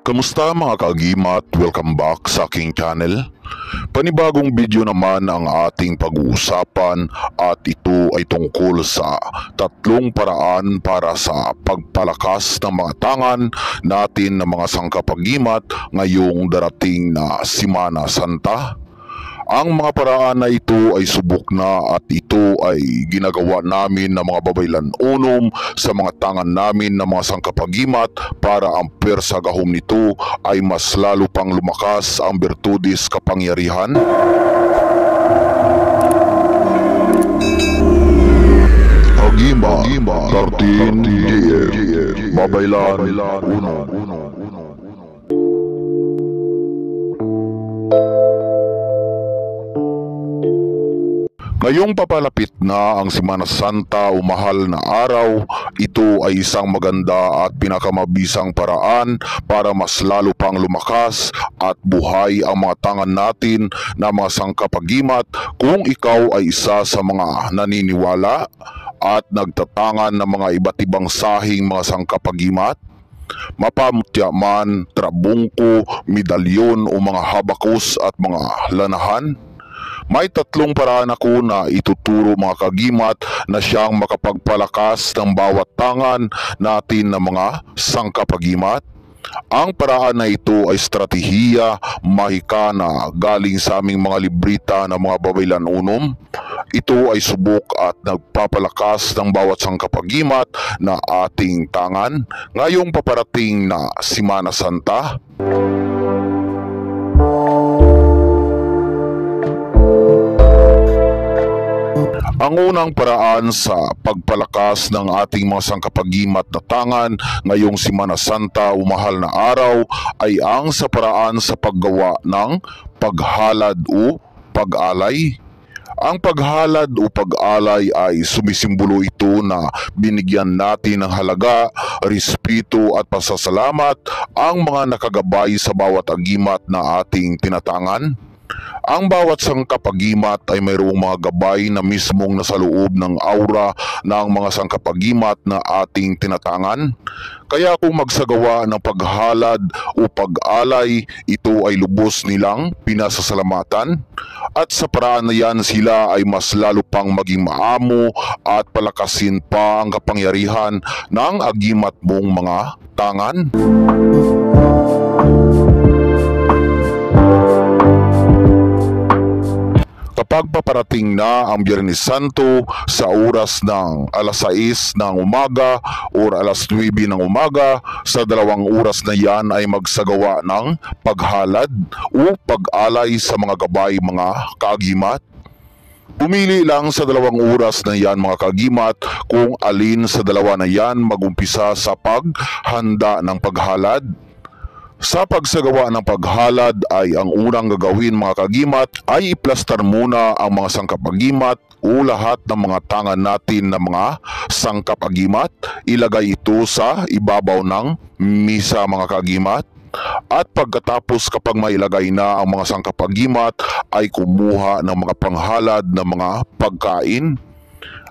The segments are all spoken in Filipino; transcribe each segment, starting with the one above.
Kamusta mga kaagimat? Welcome back sa aking channel. Panibagong video naman ang ating pag-uusapan at ito ay tungkol sa tatlong paraan para sa pagpalakas ng mga tangan natin ng mga sangkapag-agimat ngayong darating na Semana Santa. Ang mga paraan na ito ay subok na at ito ay ginagawa namin ng mga babaylan-unom sa mga tangan namin ng mga sangkapag-agimat para ang pwersa gahom nito ay mas lalo pang lumakas ang bertudis kapangyarihan. Agimat 13 GM Babaylan 1. Ngayong papalapit na ang Semana Santa o mahal na araw, ito ay isang maganda at pinakamabisang paraan para mas lalo pang lumakas at buhay ang mga tangan natin na mga sangkapag-agimat kung ikaw ay isa sa mga naniniwala at nagtatangan ng mga iba't ibang sahing mga sangkapag-agimat. Mapamutya man, trabungko, medalyon o mga habakos at mga lanahan. May tatlong paraan ako na ituturo mga kaagimat na siyang makapagpalakas ng bawat tangan natin ng mga sangkapag-agimat. Ang paraan na ito ay estratehiya mahika na galing sa aming mga librita ng mga babaylan-unom. Ito ay subok at nagpapalakas ng bawat sangkapag-agimat na ating tangan ngayong paparating na Semana Santa. Ang unang paraan sa pagpalakas ng ating mga sangkapag-agimat na tangan ngayong Semana Santa o mahal na araw ay ang sa paraan sa paggawa ng paghalad o pag-alay. Ang paghalad o pag-alay ay sumisimbolo ito na binigyan natin ng halaga, respeto at pasasalamat ang mga nakagabay sa bawat agimat na ating tinatangan. Ang bawat sangkapag-agimat ay mayroong mga gabay na mismong nasa loob ng aura ng mga sangkapag-agimat na ating tinatangan. Kaya kung magsagawa ng paghalad o pag-alay, ito ay lubos nilang pinasasalamatan. At sa paraan na yan sila ay mas lalo pang maging maamo at palakasin pa ang kapangyarihan ng agimat mong mga tangan. Kapag paparating na ang Biyernes Santo sa oras ng alas 6 ng umaga o alas 9 ng umaga, sa 2 oras na yan ay magsagawa ng paghalad o pag-alay sa mga gabay mga kaagimat. Pumili lang sa 2 oras na yan mga kaagimat kung alin sa 2 na yan magumpisa sa paghanda ng paghalad. Sa pagsagawa ng paghalad ay ang unang gagawin mga kaagimat ay iplastar muna ang mga sangkapag-agimat o lahat ng mga tangan natin na mga sangkapag-agimat. Ilagay ito sa ibabaw ng misa mga kaagimat. At pagkatapos kapag mailagay na ang mga sangkapag-agimat ay kumuha ng mga panghalad na mga pagkain.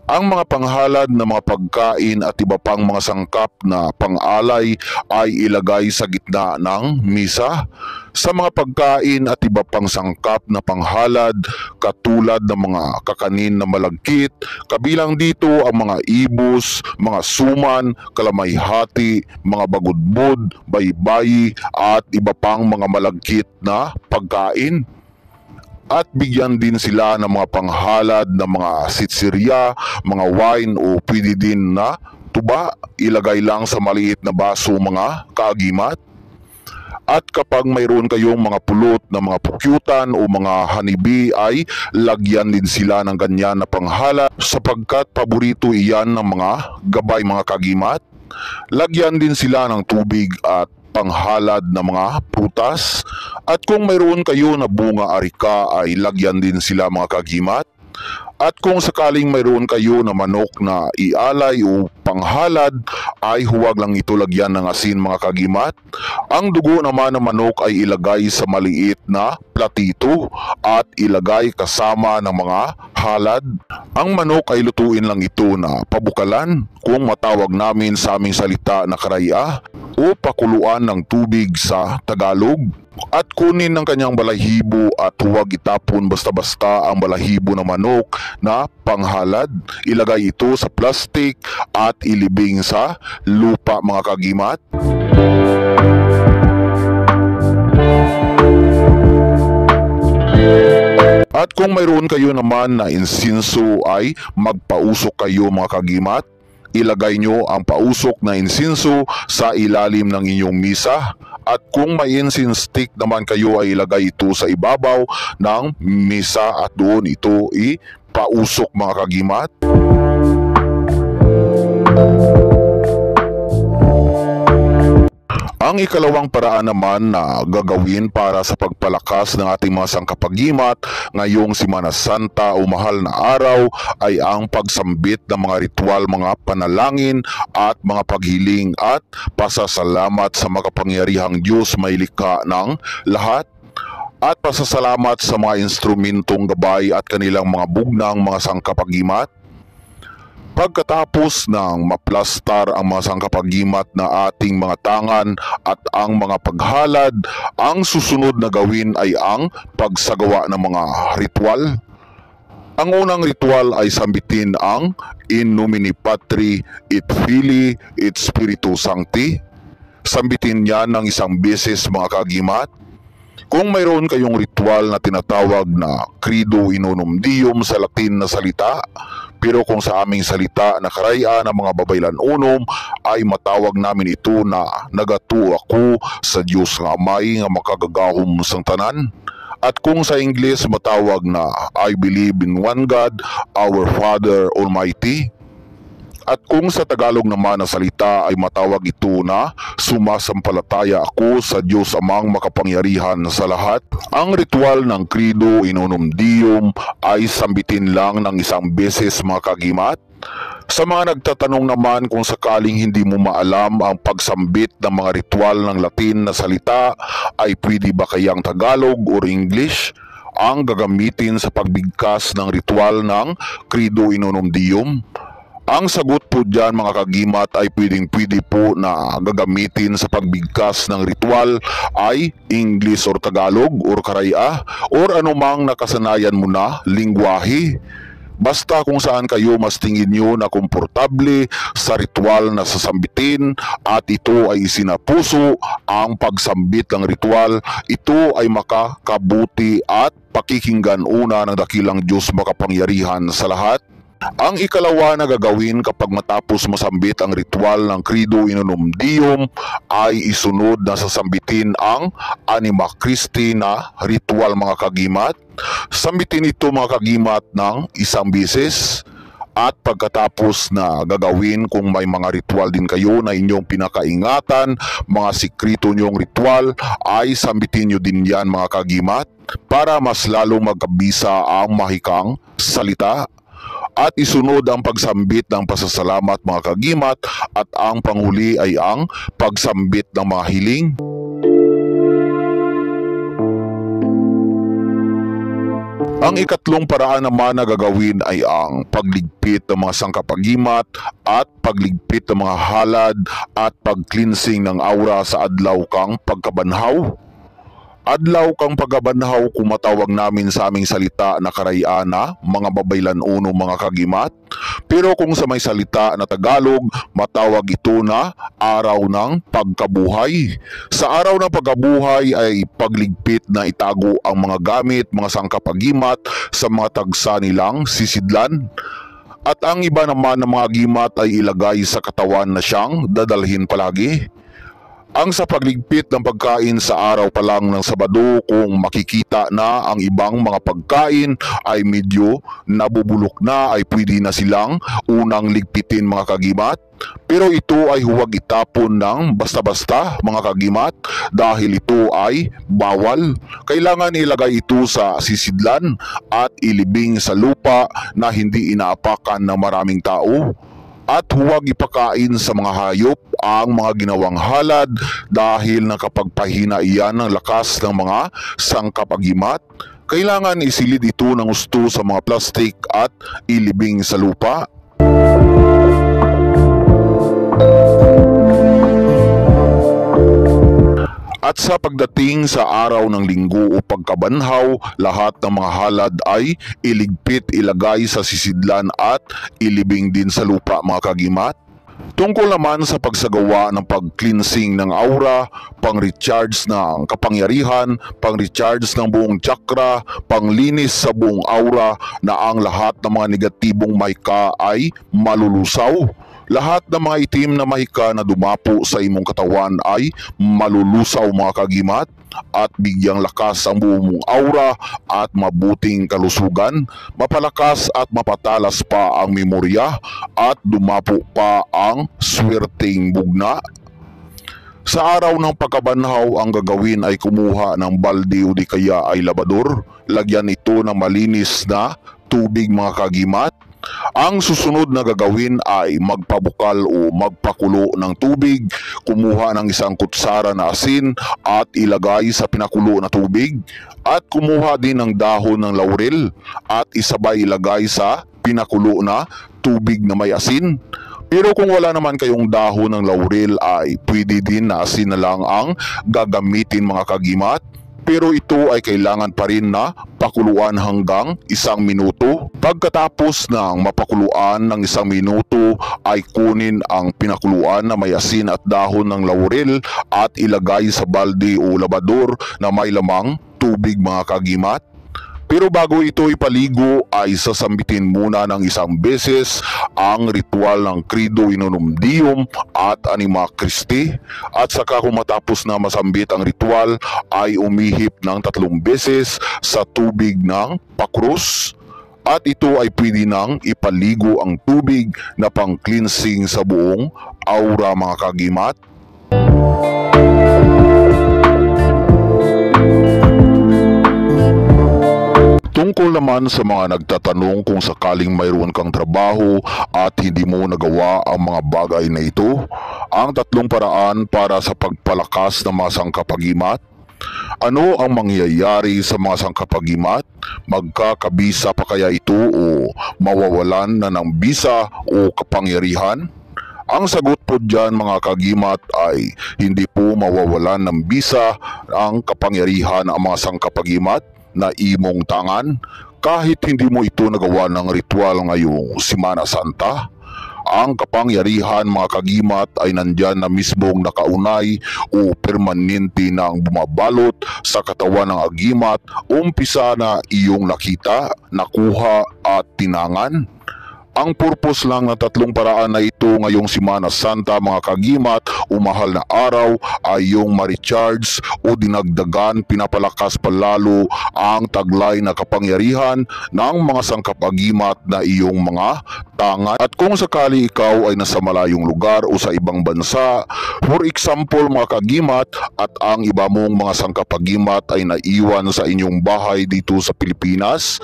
Ang mga panghalad na mga pagkain at iba pang mga sangkap na pang-alay ay ilagay sa gitna ng misa. Sa mga pagkain at iba pang sangkap na panghalad katulad ng mga kakanin na malagkit, kabilang dito ang mga ibus, mga suman, kalamayhati, mga bagudbud, baybayi at iba pang mga malagkit na pagkain. At bigyan din sila ng mga panghalad ng mga sitsirya, mga wine o pwede din na tuba, ilagay lang sa maliit na baso mga kaagimat. At kapag mayroon kayong mga pulot na mga pukyutan o mga hanibi ay lagyan din sila ng ganyan na panghalad sapagkat paborito iyan ng mga gabay mga kaagimat. Lagyan din sila ng tubig at panghalad na mga prutas. At kung mayroon kayo na bunga arika ay lagyan din sila mga kaagimat. At kung sakaling mayroon kayo na manok na ialay o panghalad, ay huwag lang ito lagyan ng asin mga kaagimat. Ang dugo naman ng manok ay ilagay sa maliit na platito at ilagay kasama ng mga halad. Ang manok ay lutuin lang ito na pabukalan, kung matawag namin sa aming salita na karaya. o pakuluan ng tubig sa Tagalog. At kunin ng kanyang balahibo at huwag itapon basta-basta ang balahibo ng manok na panghalad. Ilagay ito sa plastik at ilibing sa lupa mga kagimat. At kung mayroon kayo naman na insinso ay magpausok kayo mga kagimat. Ilagay nyo ang pausok na insinso sa ilalim ng inyong misa. At kung may incense stick naman kayo ay ilagay ito sa ibabaw ng misa at doon ito ipausok mga kagimat. Ang ikalawang paraan naman na gagawin para sa pagpalakas ng ating mga sangkapagimat ngayong Semana Santa o mahal na araw ay ang pagsambit ng mga ritual, mga panalangin at mga paghiling at pasasalamat sa makapangyarihang Diyos may likha ng lahat. At pasasalamat sa mga instrumentong gabay at kanilang mga bugnang mga sangkapagimat. Pagkatapos ng maplastar ang mga sangkapagimat na ating mga tangan at ang mga paghalad, ang susunod na gawin ay ang pagsagawa ng mga ritual. Ang unang ritual ay sambitin ang In nomine Patri et Filii et Spiritus Sancti. Sambitin yan ng isang beses mga kagimat. Kung mayroon kayong ritual na tinatawag na Credo Inonum Deum sa Latin na salita, pero kung sa aming salita na karayaan ng mga babaylan unom ay matawag namin ito na nagatu ako sa Diyos nga Amay nga makagagahom sang tanan. At kung sa Ingles matawag na I believe in one God, our Father Almighty. At kung sa Tagalog naman na salita ay matawag ito na sumasampalataya ako sa Diyos Amang makapangyarihan sa lahat. Ang ritual ng Credo Inonum Deum ay sambitin lang ng isang beses mga kagimat. Sa mga nagtatanong naman kung sakaling hindi mo maalam ang pagsambit ng mga ritual ng Latin na salita ay pwede ba kayang Tagalog or English ang gagamitin sa pagbigkas ng ritual ng Credo Inonum Deum? Ang sagot po dyan mga kagimat ay pwedeng-pwede po na gagamitin sa pagbigkas ng ritual ay English or Tagalog or Karaya or anumang nakasanayan mo na lingwahe. Basta kung saan kayo mas tingin nyo na komportable sa ritual na sasambitin at ito ay isinapuso, ang pagsambit ng ritual, ito ay makakabuti at pakikinggan una ng dakilang Diyos makapangyarihan sa lahat. Ang ikalawa na gagawin kapag matapos masambit ang ritual ng Credo Inonum Deum ay isunod na sasambitin ang Anima Christi na ritual mga kagimat. Sambitin ito mga kagimat ng isang beses. At pagkatapos na gagawin kung may mga ritual din kayo na inyong pinakaingatan, mga sikrito nyong ritual ay sambitin nyo din yan mga kagimat para mas lalong magkabisa ang mahikang salita. At isunod ang pagsambit ng pasasalamat mga kagimat at ang panghuli ay ang pagsambit ng mga hiling. Ang ikatlong paraan naman na gagawin ay ang pagligpit ng mga sangkapagimat at pagligpit ng mga halad at pag-cleansing ng aura sa adlaw kang pagkabanhaw. Adlaw kang pagkabanhaw kung matawag namin sa aming salita na karayaan na mga babaylan uno mga kagimat. Pero kung sa may salita na Tagalog, matawag ito na araw ng pagkabuhay. Sa araw ng pagkabuhay ay pagligpit na itago ang mga gamit, mga sangkapagimat sa mga tagsa nilang sisidlan. At ang iba naman ng mga gimat ay ilagay sa katawan na siyang dadalhin palagi. Ang sa pagligpit ng pagkain sa araw pa lang ng Sabado, kung makikita na ang ibang mga pagkain ay medyo nabubulok na, ay pwede na silang unang ligpitin mga kagimat. Pero ito ay huwag itapon ng basta-basta mga kagimat dahil ito ay bawal. Kailangan ilagay ito sa sisidlan at ilibing sa lupa na hindi inaapakan ng maraming tao. At huwag ipakain sa mga hayop ang mga ginawang halad dahil nakapagpahina iyan ng lakas ng mga sangkapagimat. Kailangan isilid ito ng gusto sa mga plastik at ilibing sa lupa. Sa pagdating sa araw ng linggo o pagkabanhaw, lahat ng mga halad ay iligpit, ilagay sa sisidlan at ilibing din sa lupa mga kagimat. Tungkol naman sa pagsagawa ng pag-cleansing ng aura, pang-recharge ng kapangyarihan, pang-recharge ng buong chakra, panglinis sa buong aura na ang lahat ng mga negatibong mahika ay malulusaw. Lahat ng mga itim na mahika na dumapo sa imong katawan ay malulusaw mga kagimat at bigyang lakas ang buong mong aura at mabuting kalusugan, mapalakas at mapatalas pa ang memorya at dumapo pa ang swerteng bugna. Sa araw ng pagkabanhaw, ang gagawin ay kumuha ng balde o di kaya ay labador, lagyan ito ng malinis na tubig mga kagimat. Ang susunod na gagawin ay magpabukal o magpakulo ng tubig, kumuha ng isang kutsara na asin at ilagay sa pinakulo na tubig, at kumuha din ng dahon ng laurel at isabay ilagay sa pinakulo na tubig na may asin. Pero kung wala naman kayong dahon ng laurel ay pwede din na asin na lang ang gagamitin mga kagimat. Pero ito ay kailangan pa rin na pakuluan hanggang 1 minuto. Pagkatapos ng mapakuluan ng 1 minuto ay kunin ang pinakuluan na may asin at dahon ng laurel at ilagay sa balde o labador na may lamang tubig mga kagimat. Pero bago ito ipaligo ay sasambitin muna ng 1 beses ang ritual ng Credo in Unum Deum at Anima Christi, at saka kung matapos na masambit ang ritual ay umihip ng 3 beses sa tubig ng pakrus, at ito ay pwede nang ipaligo ang tubig na pang-cleansing sa buong aura mga kagimat. Tungkol naman sa mga nagtatanong kung sakaling mayroon kang trabaho at hindi mo nagawa ang mga bagay na ito, ang 3 paraan para sa pagpalakas ng mga sangkapagimat. Ano ang mangyayari sa mga sangkapagimat? Magkakabisa pa kaya ito o mawawalan na ng bisa o kapangyarihan? Ang sagot po dyan mga kagimat ay hindi po mawawalan ng bisa ang kapangyarihan ang mga sangkapagimat na imong tangan kahit hindi mo ito nagawa ng ritual ngayong Semana Santa. Ang kapangyarihan mga kagimat ay nandyan na mismong nakaunay o permanente na ang bumabalot sa katawan ng agimat, umpisa na iyong nakita, nakuha at tinangan. Ang purpose lang ng 3 paraan na ito ngayong Semana Santa mga kagimat o mahal na araw ay yung ma-recharge o dinagdagan, pinapalakas palalo ang taglay na kapangyarihan ng mga sangkapagimat na iyong mga tangan. At kung sakali ikaw ay nasa malayong lugar o sa ibang bansa, for example mga kagimat, at ang iba mong mga sangkapagimat ay naiwan sa inyong bahay dito sa Pilipinas,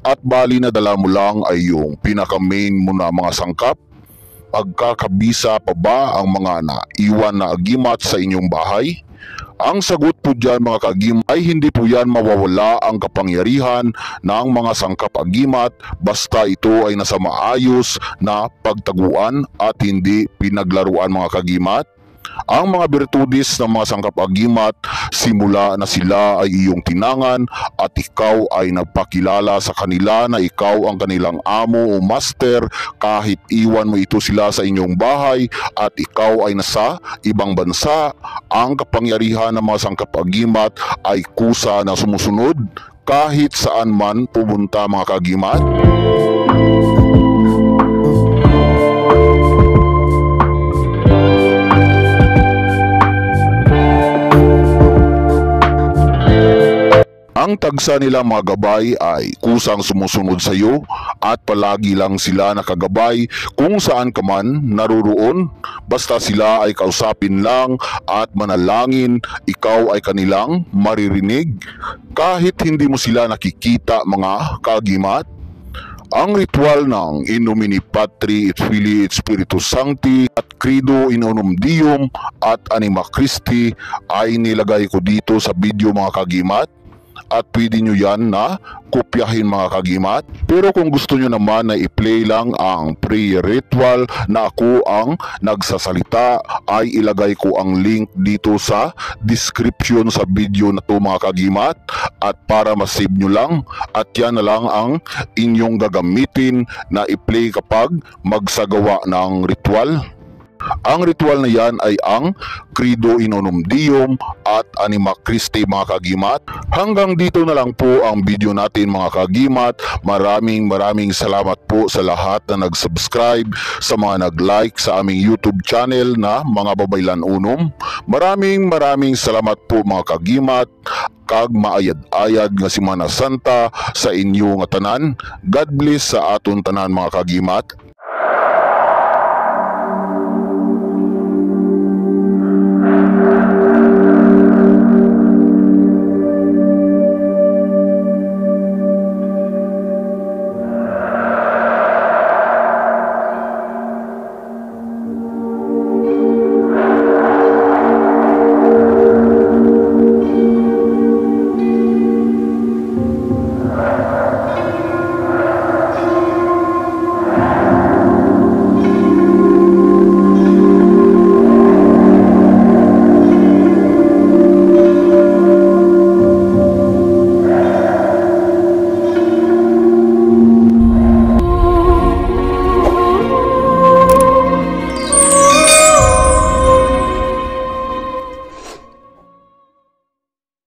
at bali na dala mo lang ay yung pinaka-main mo na mga sangkap, pagkakabisa pa ba ang mga naiwan na agimat sa inyong bahay? Ang sagot po dyan mga kagimat ay hindi po yan mawawala ang kapangyarihan ng mga sangkap agimat basta ito ay nasa maayos na pagtaguan at hindi pinaglaruan mga kagimat. Ang mga birtudis ng mga sangkap-agimat, simula na sila ay iyong tinangan at ikaw ay nagpakilala sa kanila na ikaw ang kanilang amo o master kahit iwan mo ito sila sa inyong bahay at ikaw ay nasa ibang bansa. Ang kapangyarihan ng mga sangkap-agimat ay kusa na sumusunod kahit saan man pumunta mga kagimat. Ang tagsa nila mga gabay ay kusang sumusunod sa iyo at palagi lang sila nakagabay kung saan ka man naroroon. Basta sila ay kausapin lang at manalangin, ikaw ay kanilang maririnig kahit hindi mo sila nakikita mga kagimat. Ang ritual ng In Nomine Patri et Filii et Spiritus Sancti at Credo in Unum Deum at Anima Christi ay nilagay ko dito sa video mga kagimat. at pwede nyo yan na kopyahin mga kagimat. Pero kung gusto nyo naman na i-play lang ang pre-ritual na ako ang nagsasalita, ay ilagay ko ang link dito sa description sa video na to mga kagimat, at para masave nyo lang, at yan na lang ang inyong gagamitin na i-play kapag magsagawa ng ritual. Ang ritual na yan ay ang Credo in Unum Deum at Anima Christi mga kagimat. Hanggang dito na lang po ang video natin mga kagimat. Maraming salamat po sa lahat na nag-subscribe, sa mga nag-like sa aming YouTube channel na Mga Babaylan Unum. Maraming salamat po mga kagimat. Kag maayad-ayad nga Semana Santa sa inyo nga tanan. God bless sa aton tanan mga kagimat.